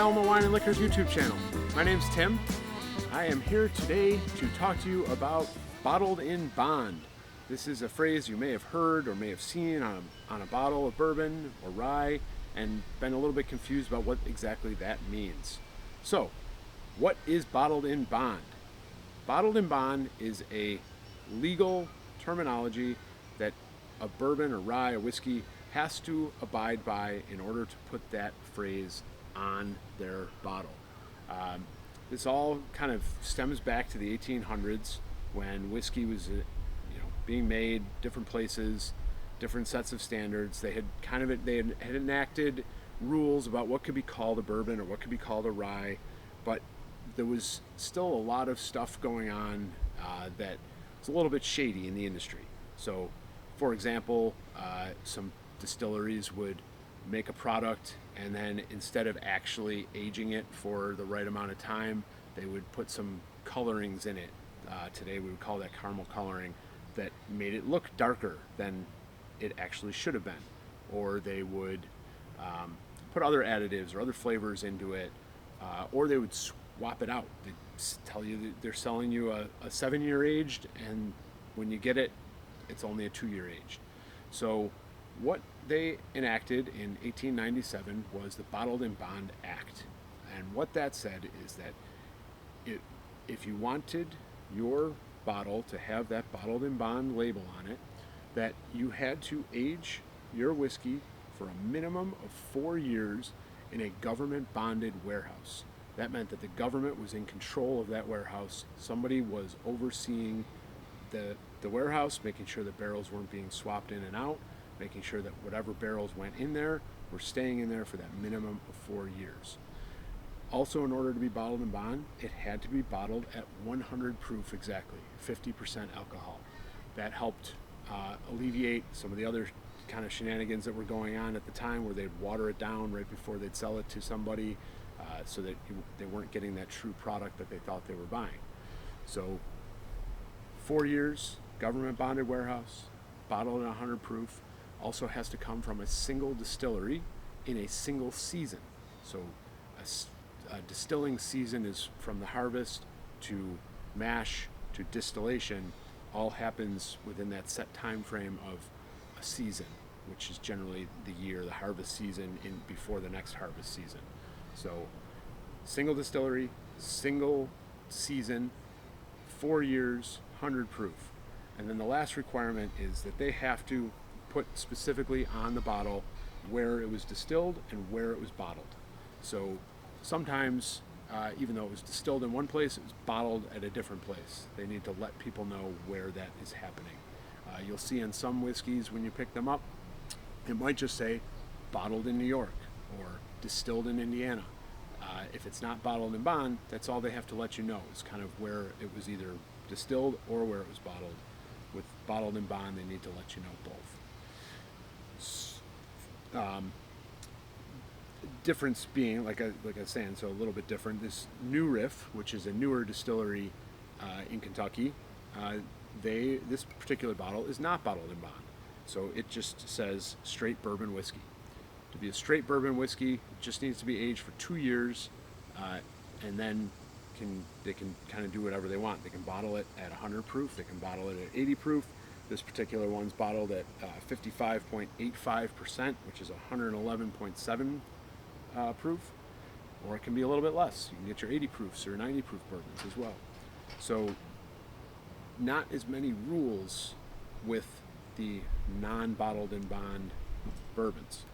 Elma Wine and Liquors YouTube channel. My name's Tim. I am here today to talk to you about bottled in bond. This is a phrase you may have heard or may have seen on a bottle of bourbon or rye and been a little bit confused about what exactly that means. So, what is bottled in bond? Bottled in bond is a legal terminology that a bourbon or rye or whiskey has to abide by in order to put that phrase on their bottle. This all kind of stems back to the 1800s when whiskey was being made, different places, different sets of standards. They had enacted rules about what could be called a bourbon or what could be called a rye, but there was still a lot of stuff going on that was a little bit shady in the industry. So, for example, some distilleries would make a product and then instead of actually aging it for the right amount of time, they would put some colorings in it. Today we would call that caramel coloring, that made it look darker than it actually should have been. Or they would put other additives or other flavors into it, or they would swap it out. They tell you that they're selling you a 7-year aged, and when you get it, it's only a 2-year aged. So what they enacted in 1897 was the Bottled in Bond Act. And what that said is that if you wanted your bottle to have that Bottled in Bond label on it, that you had to age your whiskey for a minimum of 4 years in a government bonded warehouse. That meant that the government was in control of that warehouse. Somebody was overseeing the warehouse, making sure that barrels weren't being swapped in and out, making sure that whatever barrels went in there were staying in there for that minimum of 4 years. Also, in order to be bottled in bond, it had to be bottled at 100 proof exactly, 50% alcohol. That helped alleviate some of the other kind of shenanigans that were going on at the time, where they'd water it down right before they'd sell it to somebody, so that they weren't getting that true product that they thought they were buying. So 4 years, government bonded warehouse, bottled at 100 proof, also has to come from a single distillery in a single season. So a distilling season is from the harvest to mash to distillation, all happens within that set time frame of a season, which is generally the year, the harvest season in before the next harvest season. So single distillery, single season, 4 years, 100 proof. And then the last requirement is that they have to put specifically on the bottle where it was distilled and where it was bottled. So sometimes, even though it was distilled in one place, it was bottled at a different place. They need to let people know where that is happening. You'll see in some whiskeys when you pick them up, it might just say bottled in New York or distilled in Indiana. If it's not bottled in bond, that's all they have to let you know, is kind of where it was either distilled or where it was bottled. With bottled in bond, they need to let you know both. Difference being, like I was saying, so a little bit different. This New Riff, which is a newer distillery in Kentucky, this particular bottle is not bottled in bond. So it just says straight bourbon whiskey. To be a straight bourbon whiskey, it just needs to be aged for 2 years, and then they can kind of do whatever they want. They can bottle it at 100 proof, they can bottle it at 80 proof. This particular one's bottled at 55.85%, which is 111.7 proof, or it can be a little bit less. You can get your 80 proofs or 90 proof bourbons as well. So not as many rules with the non-bottled in bond bourbons.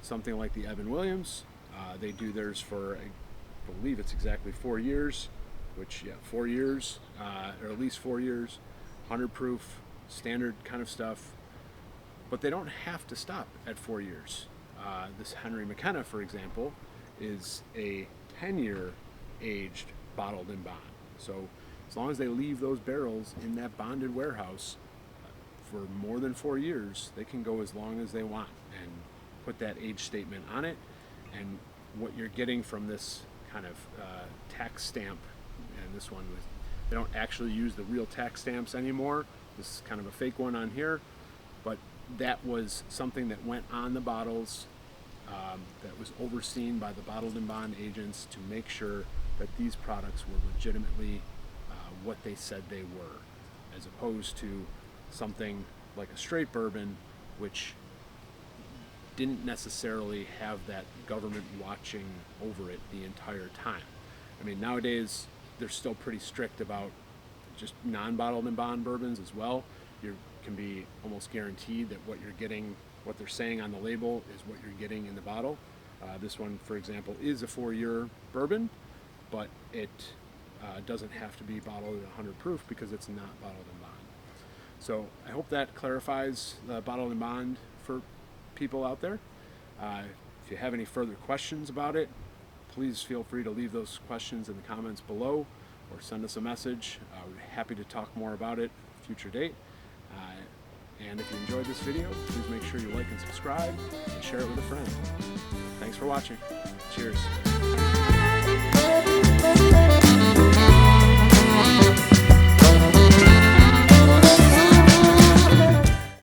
Something like the Evan Williams, they do theirs for, I believe it's exactly 4 years, 4 years, or at least 4 years, 100 proof, standard kind of stuff. But they don't have to stop at 4 years. This Henry McKenna, for example, is a 10-year aged bottled in bond. So as long as they leave those barrels in that bonded warehouse for more than 4 years, they can go as long as they want and put that age statement on it. And what you're getting from this kind of tax stamp, and this one, they don't actually use the real tax stamps anymore. This is kind of a fake one on here, but that was something that went on the bottles that was overseen by the bottled and bond agents to make sure that these products were legitimately what they said they were, as opposed to something like a straight bourbon, which didn't necessarily have that government watching over it the entire time. I mean, nowadays they're still pretty strict about just non-bottled and bond bourbons as well. You can be almost guaranteed that what you're getting, what they're saying on the label, is what you're getting in the bottle. This one, for example, is a 4-year bourbon, but it doesn't have to be bottled at 100 proof because it's not bottled and bond. So I hope that clarifies the bottled and bond for people out there. If you have any further questions about it, please feel free to leave those questions in the comments below or send us a message. We're happy to talk more about it at a future date. And if you enjoyed this video, please make sure you like and subscribe and share it with a friend. Thanks for watching. Cheers.